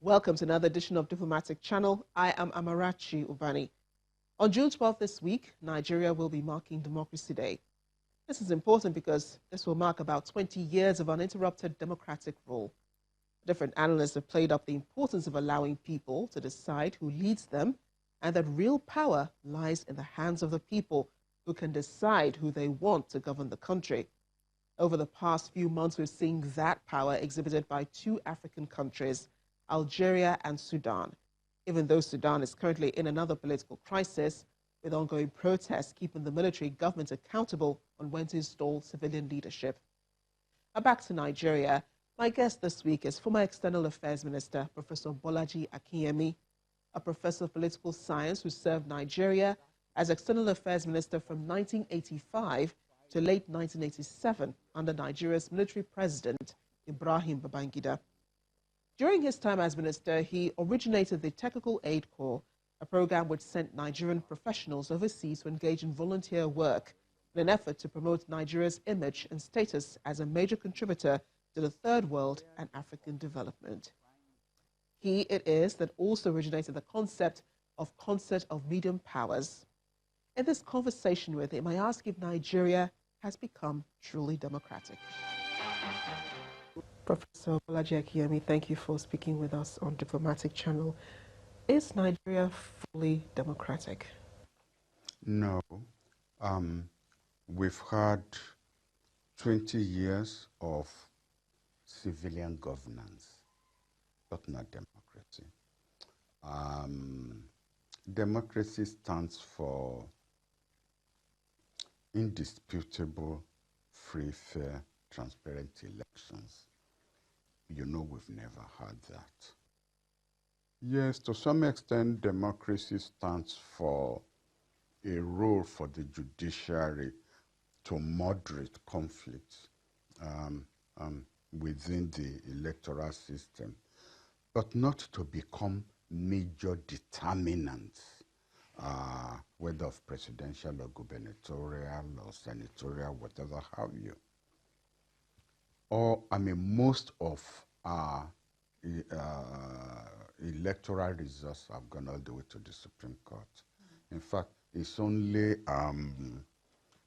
Welcome to another edition of Diplomatic Channel. I am Amarachi Ubani. On June 12th this week, Nigeria will be marking Democracy Day. This is important because this will mark about 20 years of uninterrupted democratic rule. Different analysts have played up the importance of allowing people to decide who leads them, and that real power lies in the hands of the people who can decide who they want to govern the country. Over the past few months, we've seen that power exhibited by two African countries, Algeria and Sudan. Even though Sudan is currently in another political crisis, with ongoing protests keeping the military government accountable on when to install civilian leadership. Now back to Nigeria. My guest this week is former External Affairs Minister, Professor Bolaji Akinyemi, a professor of political science who served Nigeria as External Affairs Minister from 1985 to late 1987 under Nigeria's military president, Ibrahim Babangida. During his time as minister, he originated the Technical Aid Corps, a program which sent Nigerian professionals overseas to engage in volunteer work in an effort to promote Nigeria's image and status as a major contributor to the Third World and African development. He it is that also originated the concept of concert of medium powers. In this conversation with him, I ask if Nigeria has become truly democratic. Professor Bolaji Akinyemi, thank you for speaking with us on Diplomatic Channel. Is Nigeria fully democratic? No. We've had 20 years of civilian governance, but not democracy. Democracy stands for indisputable, free, fair, transparent elections. You know, we've never had that. Yes, to some extent, democracy stands for a role for the judiciary to moderate conflicts within the electoral system, but not to become major determinants, whether of presidential or gubernatorial or senatorial, whatever have you. Or, most of our electoral results have gone all the way to the Supreme Court. In fact, it's only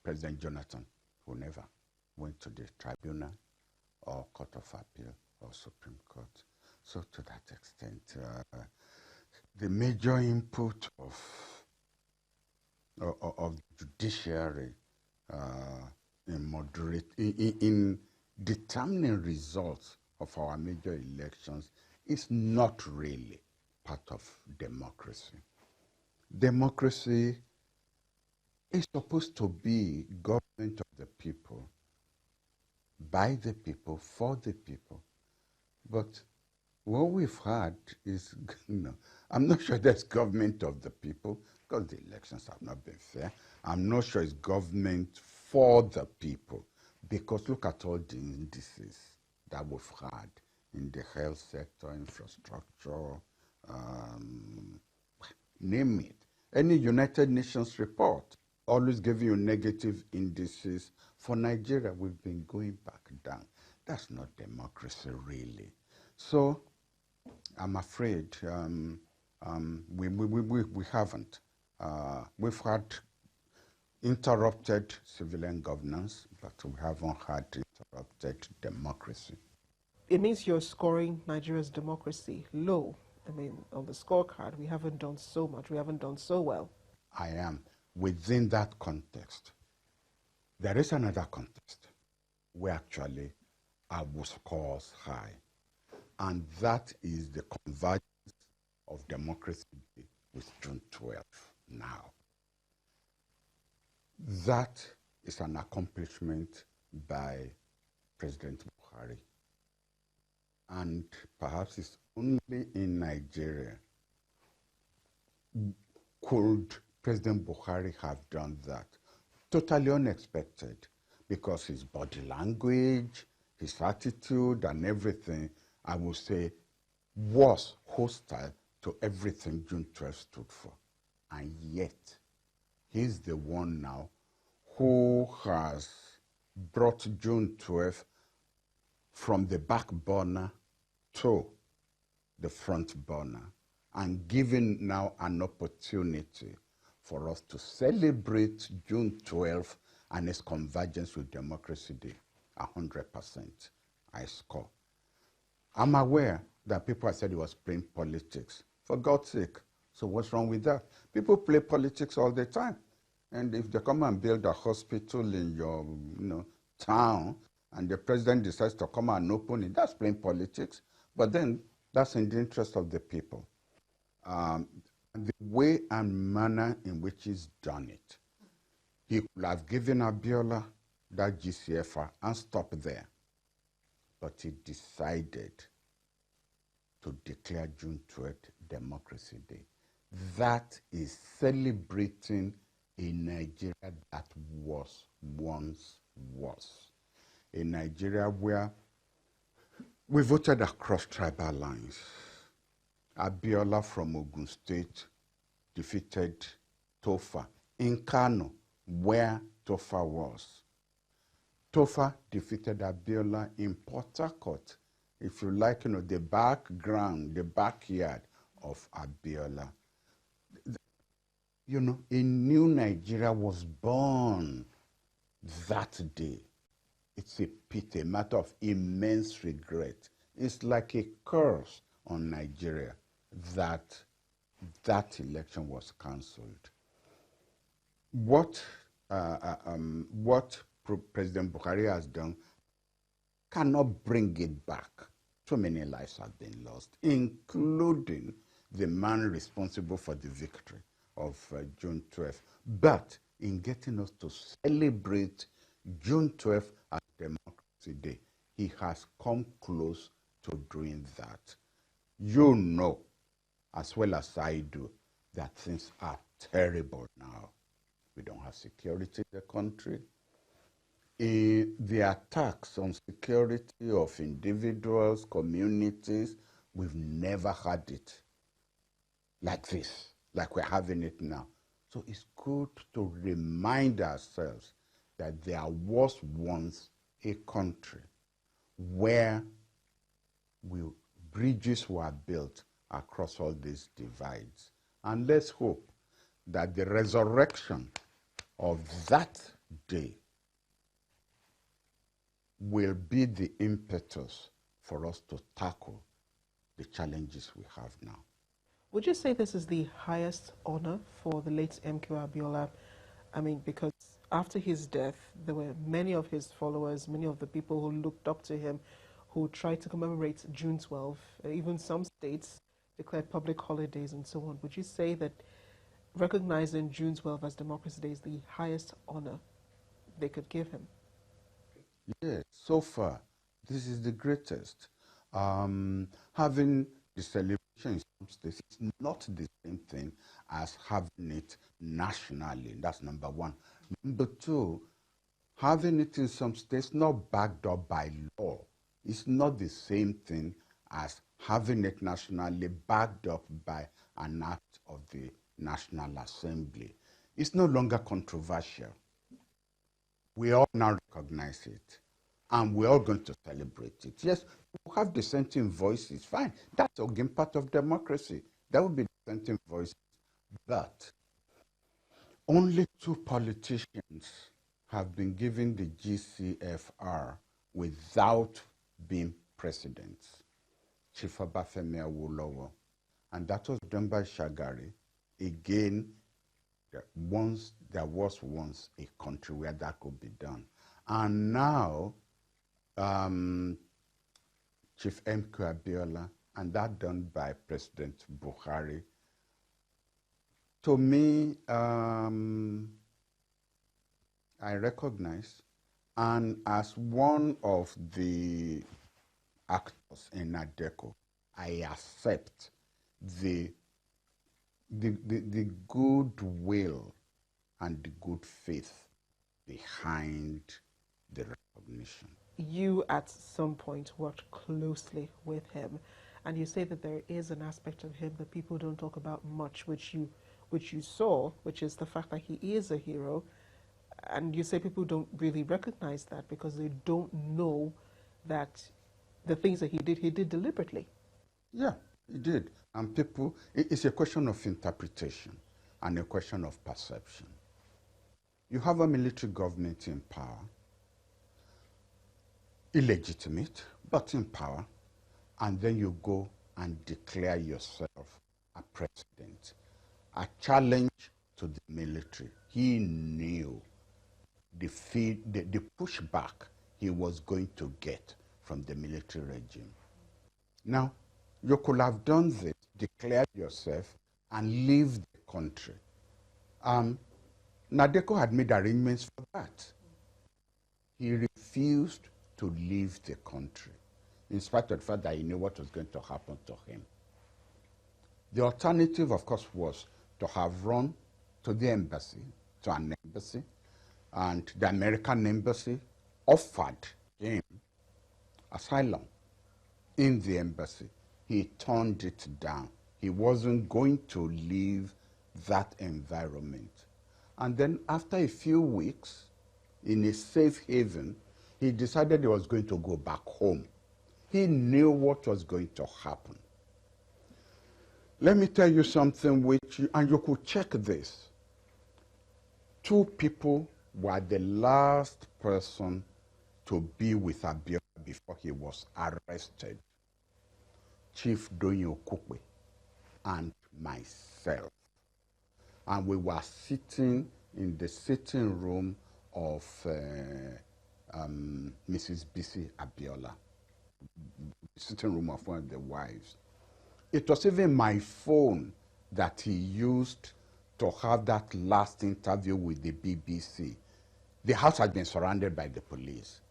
President Jonathan who never went to the tribunal or Court of Appeal or Supreme Court. So to that extent, the major input of judiciary in determining results of our major elections is not really part of democracy. Democracy is supposed to be government of the people, by the people, for the people. But what we've had is, I'm not sure there's government of the people because the elections have not been fair. I'm not sure it's government for the people because look at all the indices that we've had in the health sector, infrastructure, name it. Any United Nations report always giving you negative indices. For Nigeria, we've been going back down. That's not democracy, really. So I'm afraid we haven't. We've had interrupted civilian governance, but we haven't had interrupted democracy. It means you're scoring Nigeria's democracy low. On the scorecard, we haven't done so much. We haven't done so well. I am. Within that context, there is another context where actually our scores high. And that is the convergence of democracy with June 12th now. That is an accomplishment by President Buhari. And perhaps it's only in Nigeria could President Buhari have done that. Totally unexpected, because his body language, his attitude and everything, I would say, was hostile to everything June 12 stood for. And yet, he's the one now who has brought June 12 from the back burner to the front burner and giving now an opportunity for us to celebrate June 12th and its convergence with Democracy Day. 100% I score. I'm aware that people have said he was playing politics. For God's sake. So what's wrong with that? People play politics all the time. And if they come and build a hospital in your town and the president decides to come and open it, that's playing politics. But then that's in the interest of the people. And the way and manner in which he's done it, he could have given Abiola that GCFR and stopped there. But he decided to declare June 12th Democracy Day. That is celebrating a Nigeria that was once was. A Nigeria where we voted across tribal lines. Abiola from Ogun State defeated Tofa in Kano, where Tofa was. Tofa defeated Abiola in Port Harcourt, if you like, the background, the backyard of Abiola. A new Nigeria was born that day. It's a pity, a matter of immense regret. It's like a curse on Nigeria that that election was cancelled. What President Buhari has done cannot bring it back. Too many lives have been lost, including the man responsible for the victory of June 12th. But in getting us to celebrate June 12th as Democracy Day, he has come close to doing that. You know, as well as I do, that things are terrible now. We don't have security in the country. The attacks on security of individuals, communities, we've never had it like this, like we're having it now. So it's good to remind ourselves that there was once a country where bridges were built across all these divides. And let's hope that the resurrection of that day will be the impetus for us to tackle the challenges we have now. Would you say this is the highest honor for the late MK Abiola? I mean, because after his death, there were many of his followers, many of the people who looked up to him, who tried to commemorate June 12th. Even some states declared public holidays and so on. Would you say that recognizing June 12th as Democracy Day is the highest honor they could give him? Yes, so far, this is the greatest. Having the celebration in some states is not the same thing as having it nationally. That's number one. Number two, having it in some states not backed up by law is not the same thing as having it nationally backed up by an act of the National Assembly. It's no longer controversial. We all now recognize it, and we're all going to celebrate it. Yes, we have dissenting voices, fine. That's again part of democracy. There will be dissenting voices, but only 2 politicians have been given the GCFR without being presidents. Chief Obafemi Awolowo, and that was done by Shagari. Again, there was once a country where that could be done. And now, Chief MK Abiola, and that done by President Buhari. To me, I recognize, and as one of the actors in ADECO, I accept the goodwill and the good faith behind the recognition. You at some point worked closely with him, and you say that there is an aspect of him that people don't talk about much, which you saw, which is the fact that he is a hero, and you say people don't really recognize that because they don't know that the things that he did deliberately. Yeah, He did. And people, it's a question of interpretation and a question of perception. You have a military government in power, illegitimate, but in power, and then you go and declare yourself a president. A challenge to the military. He knew the pushback he was going to get from the military regime. Now, you could have done this, declared yourself, and leave the country. Nadeko had made arrangements for that. He refused to leave the country, in spite of the fact that he knew what was going to happen to him. The alternative, of course, was to have run to the embassy, to an embassy, and the American embassy offered him asylum in the embassy. He turned it down. He wasn't going to leave that environment. And then after a few weeks, in a safe haven, he decided he was going to go back home. He knew what was going to happen. Let me tell you something and you could check this. Two people were the last person to be with Abiola before he was arrested. Chief Donyo Kukwe and myself. And we were sitting in the sitting room of Mrs. Bisi Abiola, sitting room of one of the wives. It was even my phone that he used to have that last interview with the BBC. The house had been surrounded by the police.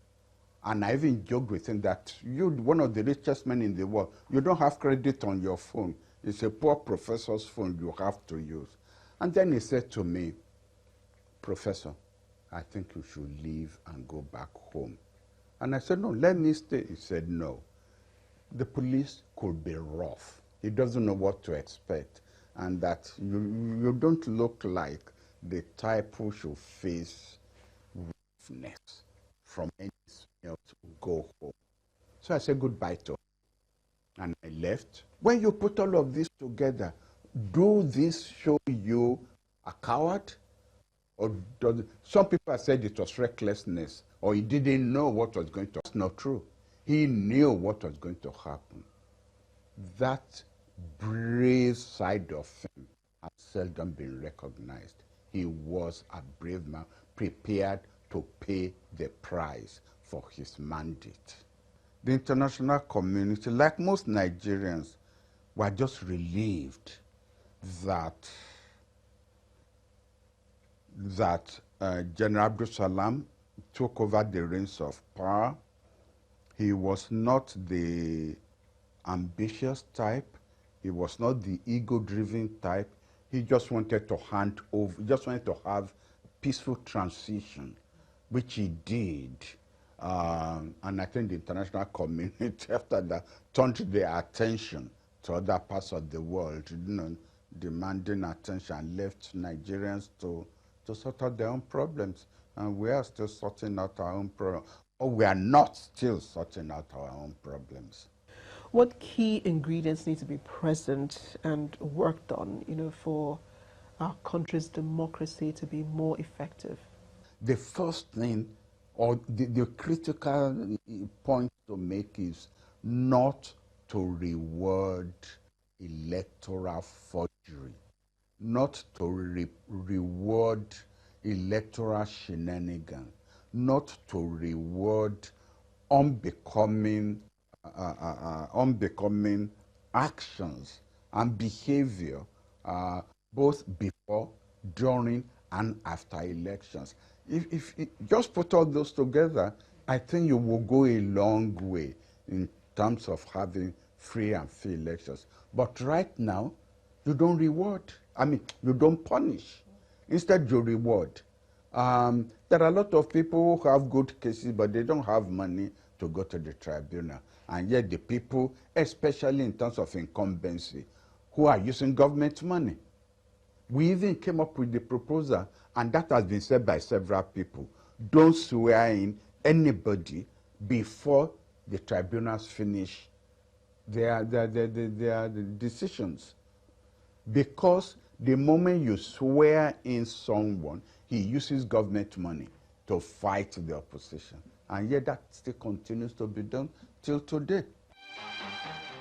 And I even joked with him that you're one of the richest men in the world. You don't have credit on your phone. It's a poor professor's phone you have to use. And then he said to me, Professor, I think you should leave and go back home. And I said, no, let me stay. He said, no. The police could be rough. He doesn't know what to expect. And that you don't look like the type who should face roughness from any smell to go home. So I said goodbye to him. And I left. When you put all of this together, do this show you a coward? Or some people have said it was recklessness, or he didn't know what was going to happen. That's not true. He knew what was going to happen. That brave side of him has seldom been recognized. He was a brave man, prepared to pay the price for his mandate. The international community, like most Nigerians, were just relieved that General Abdul Salam took over the reins of power. He was not the ambitious type. He was not the ego-driven type. He just wanted to hand over, just wanted to have peaceful transition, which he did. And I think the international community after that turned their attention to other parts of the world, demanding attention, left Nigerians to sort out their own problems. And we are still sorting out our own problems. Or we are not still sorting out our own problems. What key ingredients need to be present and worked on, for our country's democracy to be more effective? The first thing, or the critical point to make, is not to reward electoral forgery, not to reward electoral shenanigans, not to reward unbecoming actions and behavior, both before, during, and after elections. If just put all those together, I think you will go a long way in terms of having free and fair elections. But right now, you don't reward. You don't punish. Instead, you reward. There are a lot of people who have good cases, but they don't have money to go to the tribunal. And yet the people, especially in terms of incumbency, who are using government money. We even came up with the proposal, and that has been said by several people. Don't swear in anybody before the tribunals finish They are the decisions. Because the moment you swear in someone, he uses government money to fight the opposition. And yet that still continues to be done till today.